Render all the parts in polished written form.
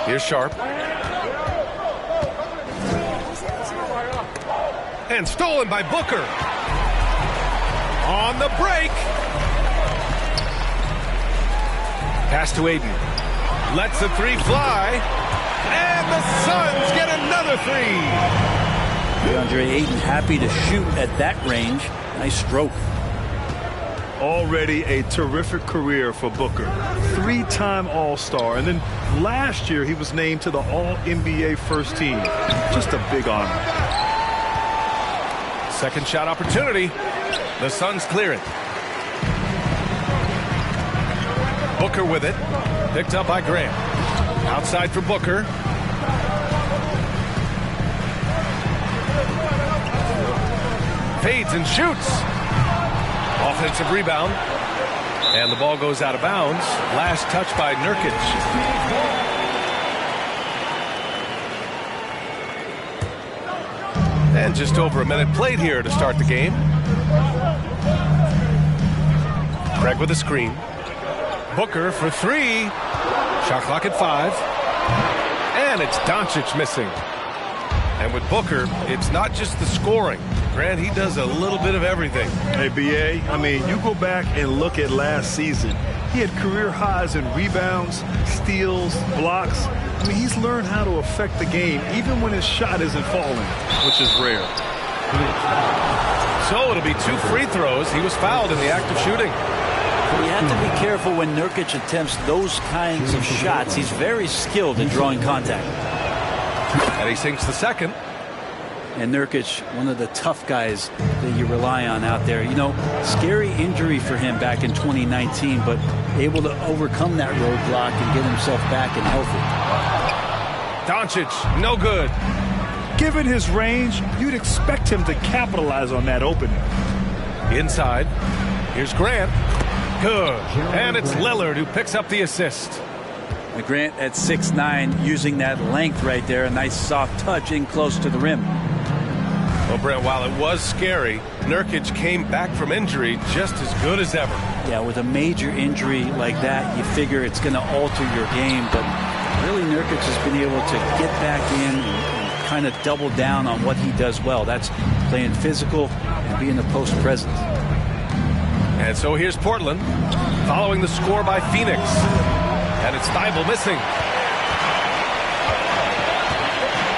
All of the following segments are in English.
Here's Sharp. And stolen by Booker. On the break. Pass to Ayton. Lets the three fly. And the Suns get another three. DeAndre Ayton happy to shoot at that range. Nice stroke. Already a terrific career for Booker. 3-time All-Star. And then last year he was named to the All-NBA first team. Just a big honor. Second shot opportunity. The Suns clear it. Booker with it. Picked up by Grant. Outside for Booker. Fades and shoots. Offensive rebound. And the ball goes out of bounds. Last touch by Nurkic. And just over a minute played here to start the game. Craig with a screen. Booker for three. Shot clock at 5. And it's Doncic missing. And with Booker, it's not just the scoring. Grant, he does a little bit of everything. Hey, B.A., I mean, you go back and look at last season. He had career highs in rebounds, steals, blocks. I mean, he's learned how to affect the game, even when his shot isn't falling, which is rare. So it'll be 2 free throws. He was fouled in the act of shooting. You have to be careful when Nurkic attempts those kinds of shots. He's very skilled at drawing contact. And he sinks the second. And Nurkic, one of the tough guys that you rely on out there. You know, scary injury for him back in 2019, but able to overcome that roadblock and get himself back and healthy. Doncic, no good. Given his range, you'd expect him to capitalize on that opening. Inside. Here's Grant. Good. And it's Lillard who picks up the assist. Grant at 6'9", using that length right there. A nice soft touch in close to the rim. Well, Brent, while it was scary, Nurkic came back from injury just as good as ever. Yeah, with a major injury like that, you figure it's going to alter your game. But really, Nurkic has been able to get back in and kind of double down on what he does well. That's playing physical and being a post presence. And so here's Portland, following the score by Phoenix. And it's Thibault missing.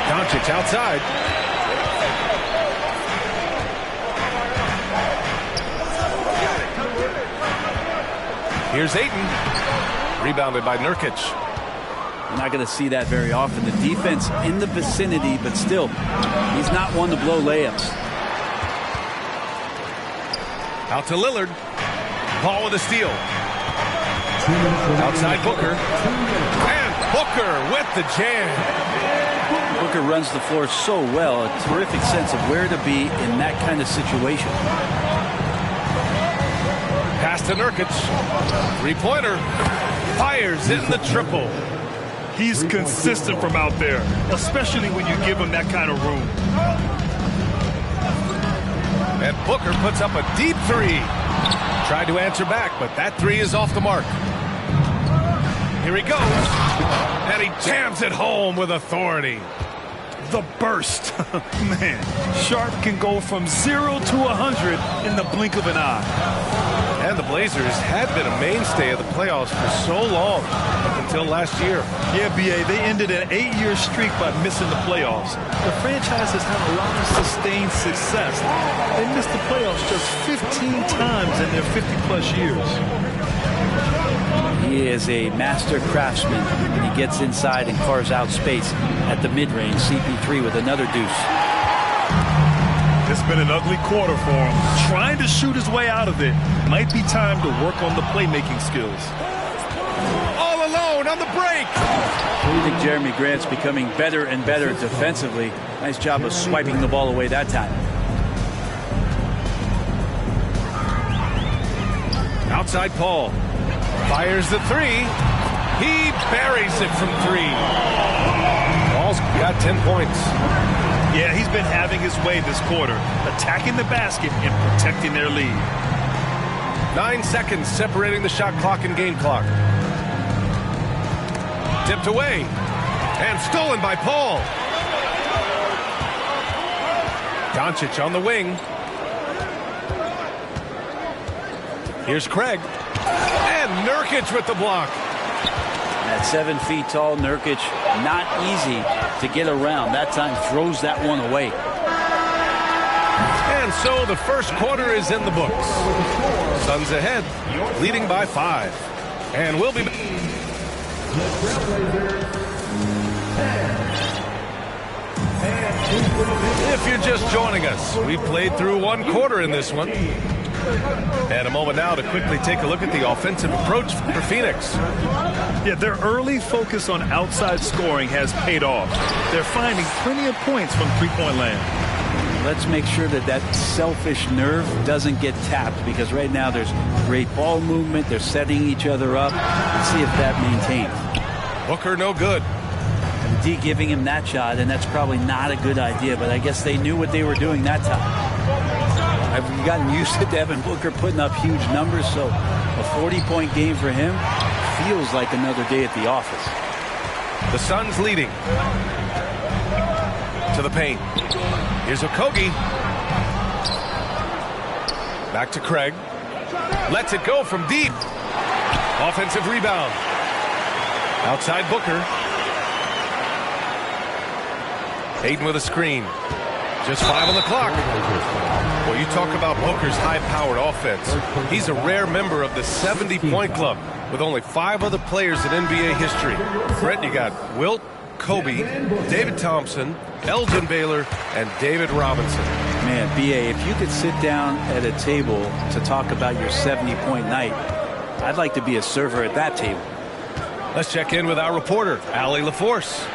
Doncic outside. Here's Ayton. Rebounded by Nurkic. You're not going to see that very often. The defense in the vicinity, but still, he's not one to blow layups. Out to Lillard. Ball with a steal. Outside Booker. And Booker with the jam. Booker runs the floor so well. A terrific sense of where to be in that kind of situation. Pass to Nurkic. Three-pointer. Fires in the triple. He's consistent from out there, especially when you give him that kind of room. And Booker puts up a deep three. Tried to answer back, but that three is off the mark. Here he goes. And he jams it home with authority. The burst. Man, Sharp can go from 0 to 100 in the blink of an eye. And the Blazers had been a mainstay of the playoffs for so long, up until last year. Yeah, B.A., they ended an 8-year streak by missing the playoffs. The franchise has had a lot of sustained success. They missed the playoffs just 15 times in their 50-plus years. He is a master craftsman when he gets inside and carves out space at the mid-range. CP3 with another deuce. It's been an ugly quarter for him. Trying to shoot his way out of it. Might be time to work on the playmaking skills. All alone on the break. I think Jeremy Grant's becoming better and better defensively. Nice job of swiping the ball away that time. Outside Paul. Fires the three. He buries it from 3. Paul's got 10 points. Yeah, he's been having his way this quarter, attacking the basket and protecting their lead. 9 seconds separating the shot clock and game clock. Tipped away. And stolen by Paul. Doncic on the wing. Here's Craig. And Nurkic with the block. At 7 feet tall, Nurkic, not easy to get around. That time throws that one away. And so the first quarter is in the books. Suns ahead, leading by 5. And we'll be back. If you're just joining us, we've played through 1 quarter in this one. And a moment now to quickly take a look at the offensive approach for Phoenix. Yeah, their early focus on outside scoring has paid off. They're finding plenty of points from three-point land. Let's make sure that that selfish nerve doesn't get tapped, because right now there's great ball movement. They're setting each other up. Let's see if that maintains. Booker no good. And D giving him that shot, and that's probably not a good idea, but I guess they knew what they were doing that time. I've gotten used to Devin Booker putting up huge numbers, so a 40-point game for him feels like another day at the office. The Suns leading. To the paint. Here's Okogie. Back to Craig. Lets it go from deep. Offensive rebound. Outside Booker. Ayton with a screen. Just 5 on the clock. Well, you talk about Booker's high-powered offense. He's a rare member of the 70-point club with only 5 other players in NBA history. Brett, you got Wilt, Kobe, David Thompson, Elgin Baylor, and David Robinson. Man, B.A., if you could sit down at a table to talk about your 70-point night, I'd like to be a server at that table. Let's check in with our reporter, Allie LaForce.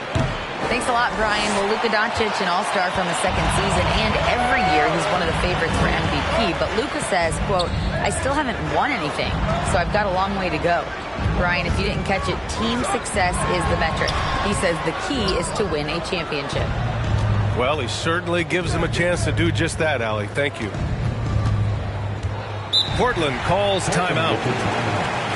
Thanks a lot, Brian. Well, Luka Doncic, an all-star from his second season, and every year he's one of the favorites for MVP. But Luka says, quote, I still haven't won anything, so I've got a long way to go. Brian, if you didn't catch it, team success is the metric. He says the key is to win a championship. Well, he certainly gives him a chance to do just that, Allie. Thank you. Portland calls timeout.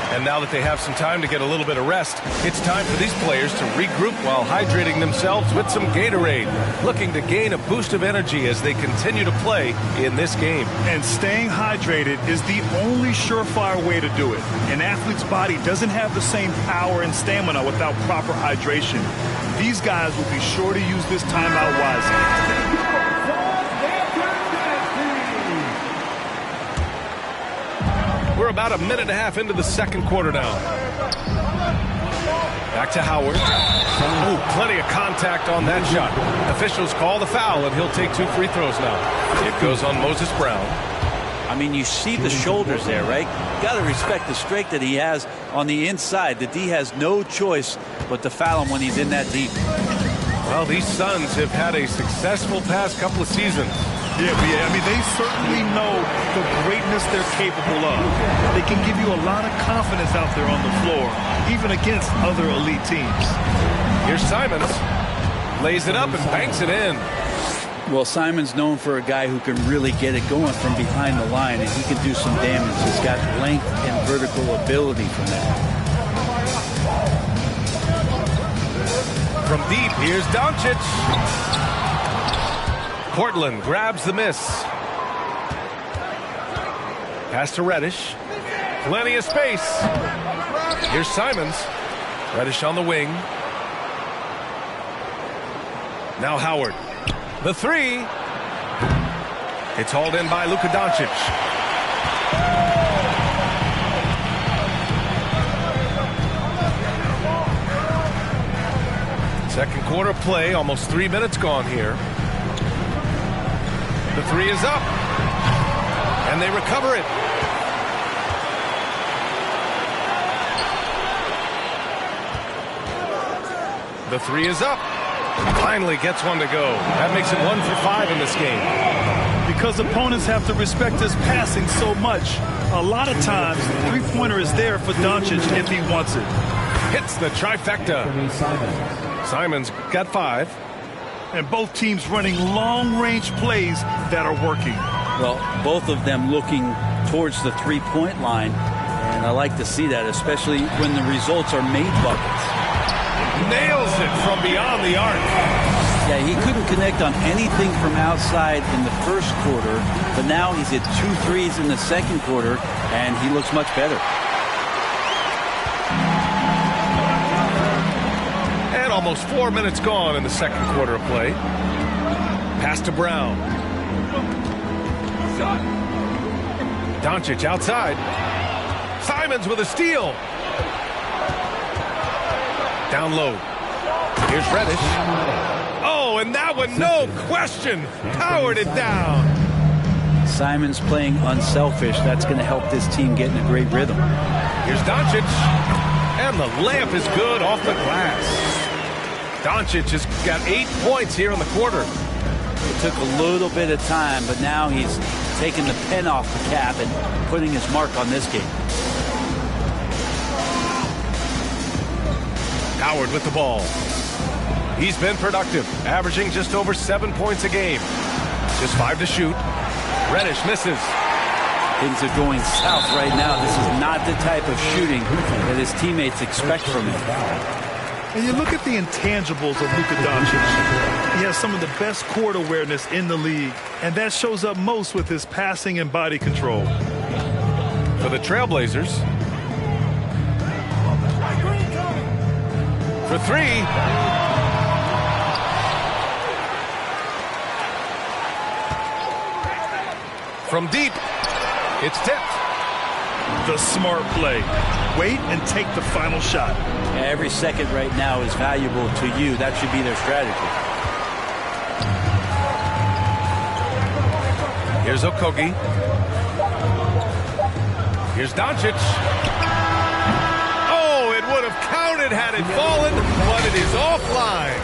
And now that they have some time to get a little bit of rest, it's time for these players to regroup while hydrating themselves with some Gatorade, looking to gain a boost of energy as they continue to play in this game. And staying hydrated is the only surefire way to do it. An athlete's body doesn't have the same power and stamina without proper hydration. These guys will be sure to use this timeout wisely. We're about a minute and a half into the second quarter now. Back to Howard. Ooh, plenty of contact on that shot. Officials call the foul, and he'll take 2 free throws now. It goes on Moses Brown. I mean, you see the shoulders there, right? You got to respect the strength that he has on the inside. The D has no choice but to foul him when he's in that deep. Well, these Suns have had a successful past couple of seasons. Yeah, I mean, they certainly know the greatness they're capable of. They can give you a lot of confidence out there on the floor, even against other elite teams. Here's Simons. Lays it up and banks it in. Well, Simon's known for a guy who can really get it going from behind the line, and he can do some damage. He's got length and vertical ability from that. From deep, here's Doncic. Portland grabs the miss. Pass to Reddish. Plenty of space. Here's Simons. Reddish on the wing. Now Howard. The 3. It's hauled in by Luka Doncic. Second quarter play, almost 3 minutes gone here. The 3 is up. And they recover it. The 3 is up. Finally gets one to go. That makes him 1 for 5 in this game. Because opponents have to respect his passing so much, a lot of times the three-pointer is there for Doncic if he wants it. Hits the trifecta. Simons got 5. And both teams running long-range plays that are working. Well, both of them looking towards the three-point line, and I like to see that, especially when the results are made buckets. nails it from beyond the arc. Yeah, he couldn't connect on anything from outside in the first quarter, but now he's hit 2 threes in the second quarter, and he looks much better. And almost 4 minutes gone in the second quarter of play. Pass to Brown. Doncic outside. Simons with a steal. Down low. Here's Reddish. Oh, and that one, no question, powered it down. Simons playing unselfish. That's going to help this team get in a great rhythm. Here's Doncic. And the layup is good off the glass. Doncic has got 8 points here in the quarter. It took a little bit of time, but now he's taking the pen off the cap and putting his mark on this game. Howard with the ball. He's been productive, averaging just over 7 points a game. Just 5 to shoot. Reddish misses. Things are going south right now. This is not the type of shooting that his teammates expect from him. And you look at the intangibles of Luka Doncic. He has some of the best court awareness in the league, and that shows up most with his passing and body control. For the Trailblazers. For three. From deep. It's tipped. The smart play. Wait and take the final shot. Every second right now is valuable to you. That should be their strategy. Here's Okogie. Here's Doncic. Oh, it would have counted had it fallen, but it is offline.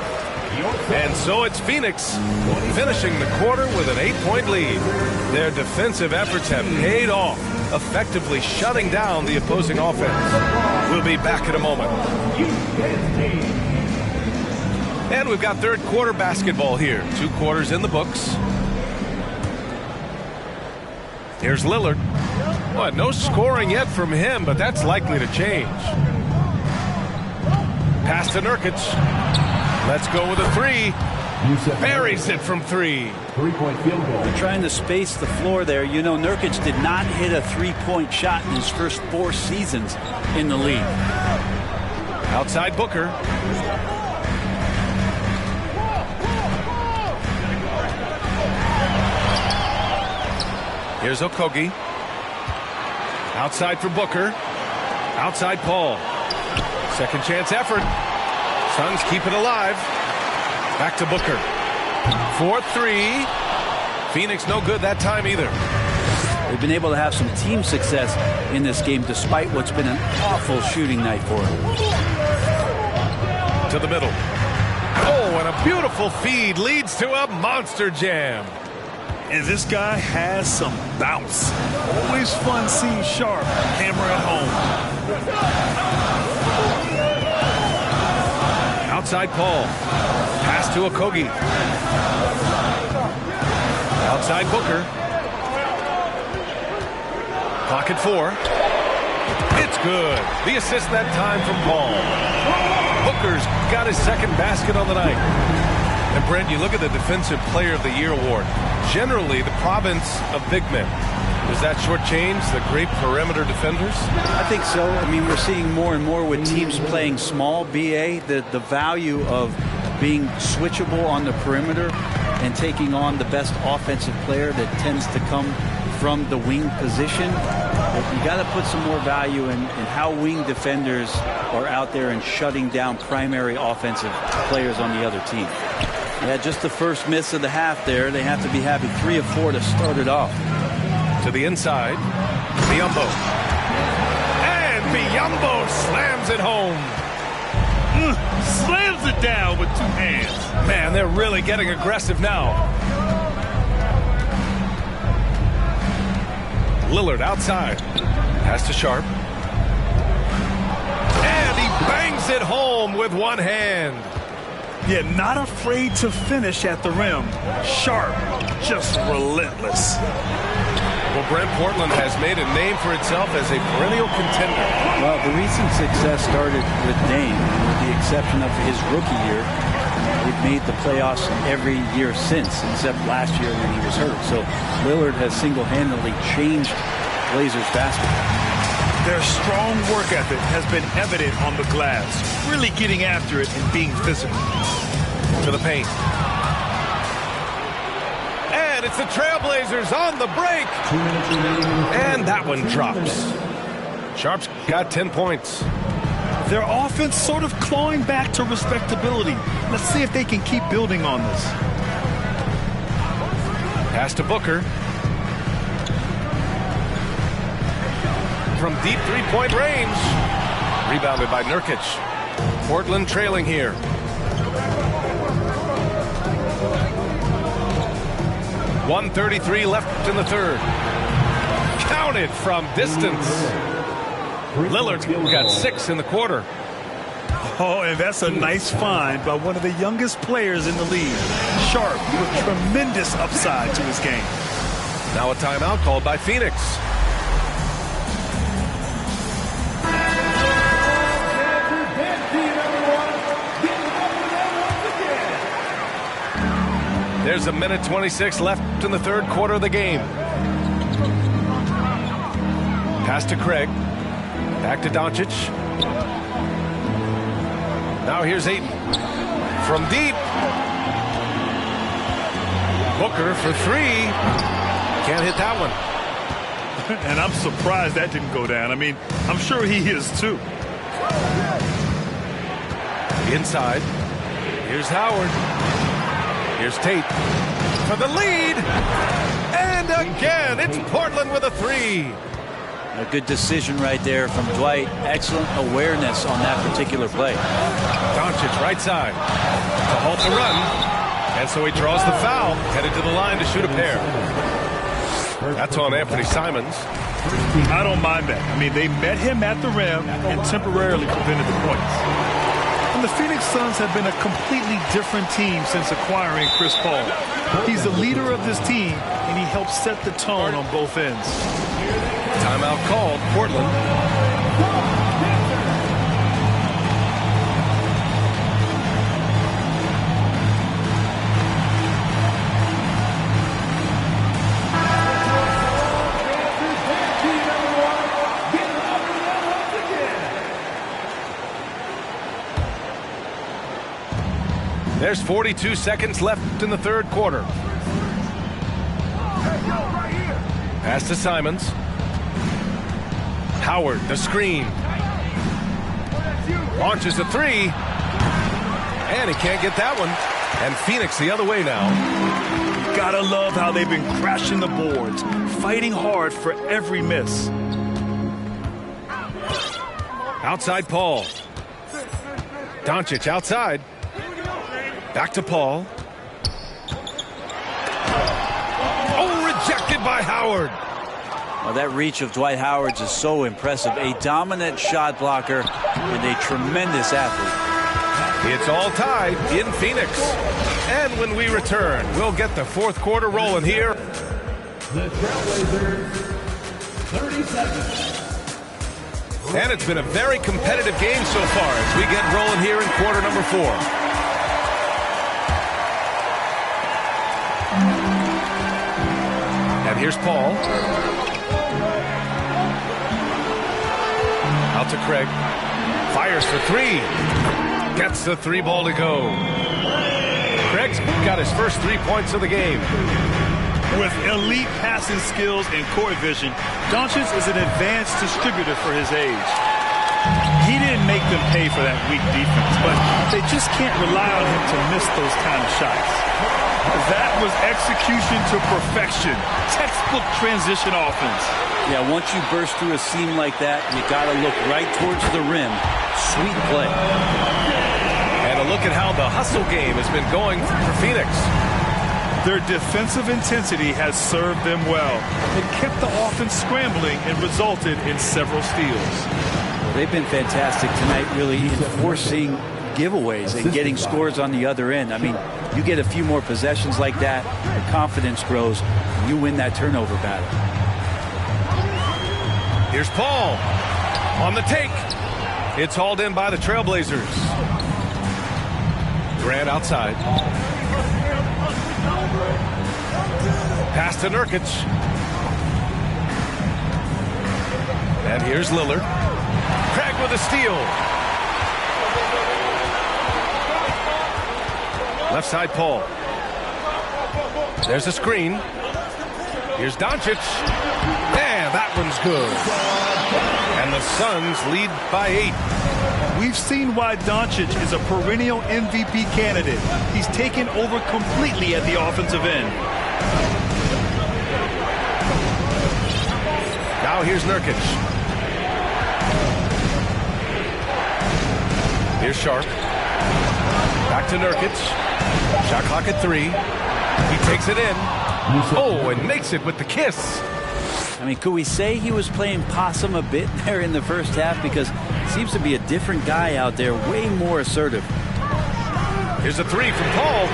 And so it's Phoenix finishing the quarter with an 8-point lead. Their defensive efforts have paid off, effectively shutting down the opposing offense. We'll be back in a moment. And we've got third quarter basketball here. 2 quarters in the books. Here's Lillard. Well, no scoring yet from him, but that's likely to change. Pass to Nurkic. Let's go with a 3. Buries it from 3. 3-point field goal. They're trying to space the floor there. You know, Nurkic did not hit a 3-point shot in his first 4 seasons in the league. Outside Booker. Here's Okogie. Outside for Booker. Outside Paul. Second chance effort. Suns keep it alive. Back to Booker. 4-3. Phoenix no good that time either. They've been able to have some team success in this game despite what's been an awful shooting night for them. To the middle. Oh, and a beautiful feed leads to a monster jam. And this guy has some bounce. Always fun seeing Sharp hammer at home. Outside Paul. Pass to Okogie. Outside Booker. Clock at 4. It's good. The assist that time from Paul. Booker's got his second basket on the night. And Brent, you look at the Defensive Player of the Year award. Generally, the province of big men. Does that shortchange the great perimeter defenders? I think so. I mean, we're seeing more and more with teams playing small, BA, the value of being switchable on the perimeter and taking on the best offensive player that tends to come from the wing position. But you got to put some more value in how wing defenders are out there and shutting down primary offensive players on the other team. Yeah, just the first miss of the half there. They have to be happy 3 of 4 to start it off. To the inside, Biyombo. And Biyombo slams it home. Slams it down with 2 hands. Man, they're really getting aggressive now. Lillard outside. Pass to Sharp. And he bangs it home with 1 hand. Yeah, not afraid to finish at the rim. Sharp, just relentless. Well, Brent, Portland has made a name for itself as a perennial contender. Well, the recent success started with Dame. With the exception of his rookie year, they've made the playoffs every year since, except last year when he was hurt. So Lillard has single-handedly changed Blazers basketball. Their strong work ethic has been evident on the glass, really getting after it and being physical. To the paint. And it's the Trailblazers on the break. And that one drops. Sharp's got 10 points. Their offense sort of clawing back to respectability. Let's see if they can keep building on this. Pass to Booker. From deep three-point range. Rebounded by Nurkic. Portland trailing here. .133 left in the third. Counted from distance. Lillard got 6 in the quarter. Oh, and that's a nice find by one of the youngest players in the league. Sharp with tremendous upside to his game. Now a timeout called by Phoenix. There's a minute 26 left in the third quarter of the game. Pass to Craig. Back to Doncic. Now here's Ayton. From deep. Booker for 3. Can't hit that one. And I'm surprised that didn't go down. I mean, I'm sure he is too. Inside. Here's Howard. Here's Tate for the lead. And again, it's Portland with a 3. A good decision right there from Dwight. Excellent awareness on that particular play. Doncic right side to halt the run. And so he draws the foul, headed to the line to shoot a pair. That's on Anthony Simons. I don't mind that. I mean, they met him at the rim and temporarily prevented the points. And the Phoenix Suns have been a completely different team since acquiring Chris Paul. He's the leader of this team, and he helps set the tone on both ends. Timeout called, Portland. There's 42 seconds left in the third quarter. Pass to Simons. Howard, the screen. Launches a 3. And he can't get that one. And Phoenix the other way now. You gotta love how they've been crashing the boards, fighting hard for every miss. Outside Paul. Doncic outside. Back to Paul. Oh, rejected by Howard. Well, that reach of Dwight Howard's is so impressive. A dominant shot blocker and a tremendous athlete. It's all tied in Phoenix. And when we return, we'll get the fourth quarter rolling here. The Trailblazers, 30 seconds. And it's been a very competitive game so far as we get rolling here in quarter number 4. And here's Paul. Out to Craig. Fires for 3. Gets the 3 ball to go. Craig's got his first 3 points of the game. With elite passing skills and court vision, Doncic is an advanced distributor for his age. He didn't make them pay for that weak defense, but they just can't rely on him to miss those kind of shots. That was execution to perfection. Textbook transition offense. Yeah, once you burst through a seam like that, you got to look right towards the rim. Sweet play. And a look at how the hustle game has been going for Phoenix. Their defensive intensity has served them well. It kept the offense scrambling and resulted in several steals. They've been fantastic tonight, really enforcing giveaways and getting scores on the other end. I mean, you get a few more possessions like that, the confidence grows, and you win that turnover battle. Here's Paul on the take. It's hauled in by the Trailblazers. Grant outside. Pass to Nurkic. And here's Lillard. Craig with a steal. Left side, Paul. There's a screen. Here's Doncic. And that one's good. And the Suns lead by 8. We've seen why Doncic is a perennial MVP candidate. He's taken over completely at the offensive end. Now here's Nurkic. Here's Sharp. Back to Nurkic. Shot clock at 3. He takes it in. Oh, and makes it with the kiss. I mean, could we say he was playing possum a bit there in the first half? Because he seems to be a different guy out there, way more assertive. Here's a 3 from Paul.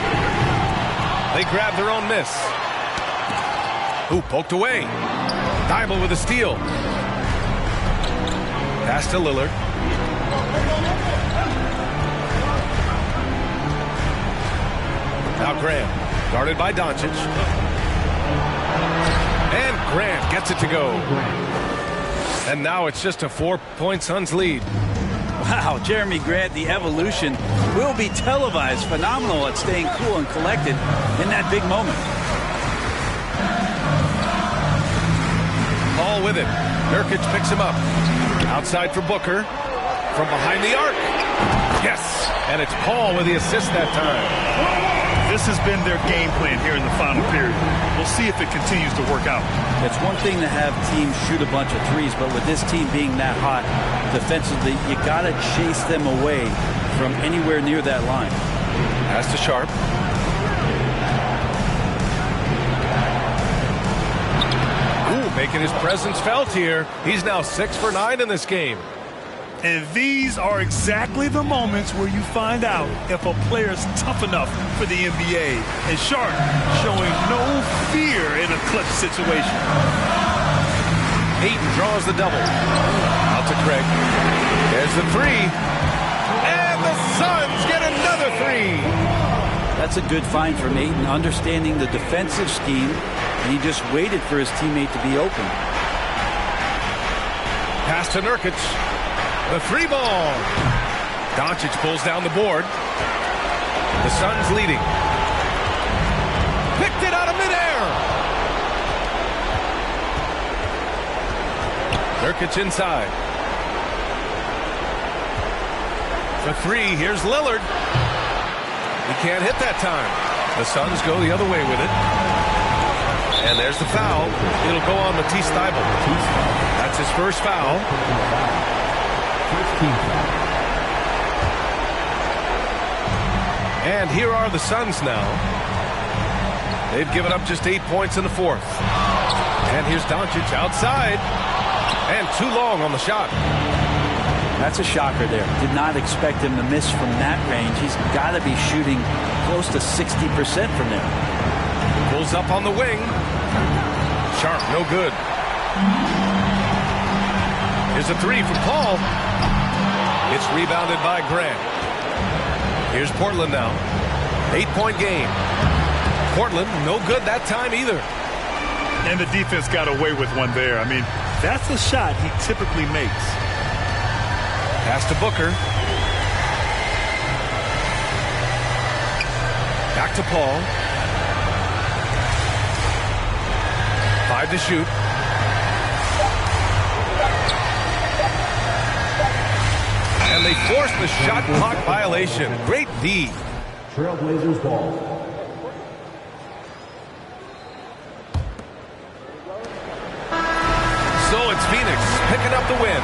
They grab their own miss. Ooh, poked away. Thibault with a steal. Pass to Lillard. Now Grant, guarded by Doncic. And Grant gets it to go. And now it's just a 4-point Suns lead. Wow, Jeremy Grant, the evolution will be televised. Phenomenal at staying cool and collected in that big moment. Paul with it. Nurkic picks him up. Outside for Booker. From behind the arc. Yes. And it's Paul with the assist that time. This has been their game plan here in the final period. We'll see if it continues to work out. It's one thing to have teams shoot a bunch of threes, but with this team being that hot defensively, you got to chase them away from anywhere near that line. Pass to Sharp. Ooh, making his presence felt here. He's now 6 for 9 in this game. And these are exactly the moments where you find out if a player is tough enough for the NBA. And Sharp showing no fear in a clutch situation. Ayton draws the double. Out to Craig. There's the 3. And the Suns get another 3. That's a good find from Ayton, understanding the defensive scheme, and he just waited for his teammate to be open. Pass to Nurkic. The 3 ball. Doncic pulls down the board. The Suns leading. Picked it out of midair. Nurkic inside. For 3, here's Lillard. He can't hit that time. The Suns go the other way with it. And there's the foul. It'll go on Matisse Thybulle. That's his first foul. And here are the Suns now. They've given up just 8 points in the fourth. And here's Doncic outside. And too long on the shot. That's a shocker there. Did not expect him to miss from that range. He's got to be shooting close to 60% from there. Pulls up on the wing. Sharp, no good. Here's a 3 from Paul. It's rebounded by Grant. Here's Portland now. 8-point game. Portland, no good that time either. And the defense got away with one there. I mean, that's a shot he typically makes. Pass to Booker. Back to Paul. 5 to shoot. And they force the shot clock violation. Great D. Trailblazers ball. So it's Phoenix picking up the win.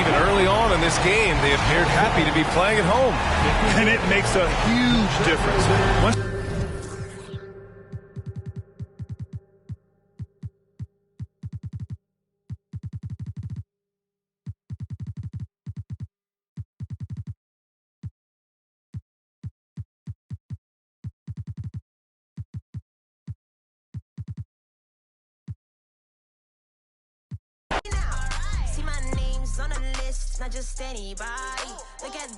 Even early on in this game, they appeared happy to be playing at home. And it makes a huge difference. It's on a list, not just anybody. Look at